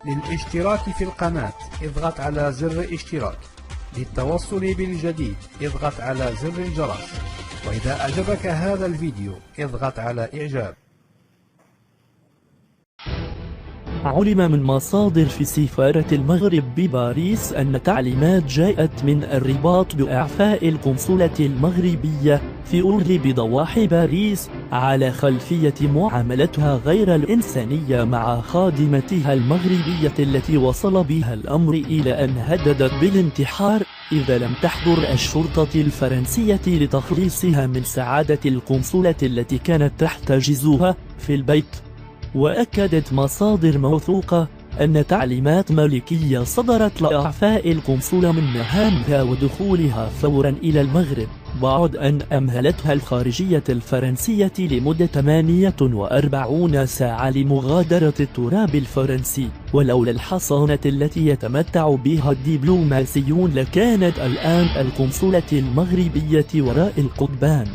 للاشتراك في القناة اضغط على زر اشتراك. للتوصل بالجديد اضغط على زر الجرس. وإذا أعجبك هذا الفيديو اضغط على إعجاب. علم من مصادر في سفارة المغرب بباريس أن تعليمات جاءت من الرباط بإعفاء القنصلة المغربية في أورلي بضواحي باريس على خلفية معاملتها غير الإنسانية مع خادمتها المغربية التي وصل بها الأمر إلى أن هددت بالانتحار إذا لم تحضر الشرطة الفرنسية لتخليصها من سعادة القنصلة التي كانت تحتجزها في البيت. وأكدت مصادر موثوقة أن تعليمات ملكية صدرت لإعفاء القنصلة من مهامها ودخولها فورا إلى المغرب بعد أن أمهلتها الخارجية الفرنسية لمدة 48 ساعة لمغادرة التراب الفرنسي. ولولا الحصانة التي يتمتع بها الدبلوماسيون لكانت الآن القنصلة المغربية وراء القضبان.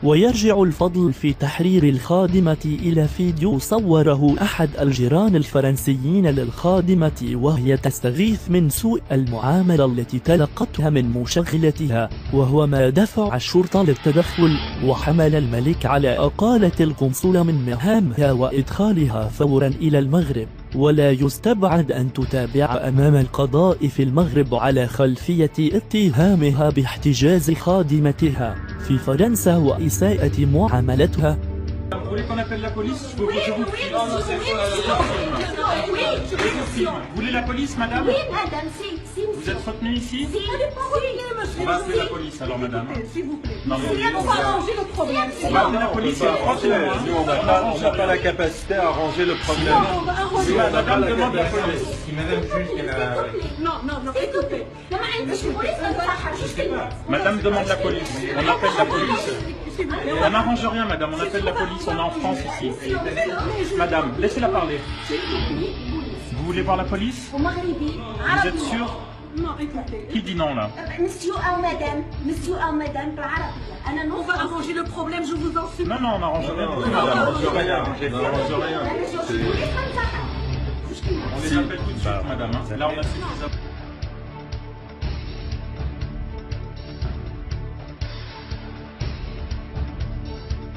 ويرجع الفضل في تحرير الخادمة إلى فيديو صوره أحد الجيران الفرنسيين للخادمة وهي تستغيث من سوء المعاملة التي تلقتها من مشغلتها، وهو ما دفع الشرطة للتدخل وحمل الملك على إقالة القنصلة من مهامها وإدخالها فورا إلى المغرب. ولا يستبعد أن تتابع أمام القضاء في المغرب على خلفية اتهامها باحتجاز خادمتها في فرنسا وإساءة معاملتها. Vous voulez la police, madame? Oui, madame, si. Vous êtes retenue ici? Si. On va appeler la police alors, madame. S'il vous plaît. Non, mais On va arranger le problème. on va appeler la police, c'est franchement. Nous, on n'a pas la capacité à arranger le problème. On va arranger le Madame demande la police. Non, non, non, écoutez. Madame demande la police. On appelle la police. On n'arrange rien, madame. On appelle la police. On est en France ici. Madame, laissez-la parler. Vous voulez voir la police? Vous êtes sûr? Non, écoutez. Qui dit non là? Monsieur ou madame, on va arranger le problème, je vous en supplie. Non, non, on n'arrange rien. On n'arrange rien. On les appelle tout de suite, madame. Là, on a suffisamment.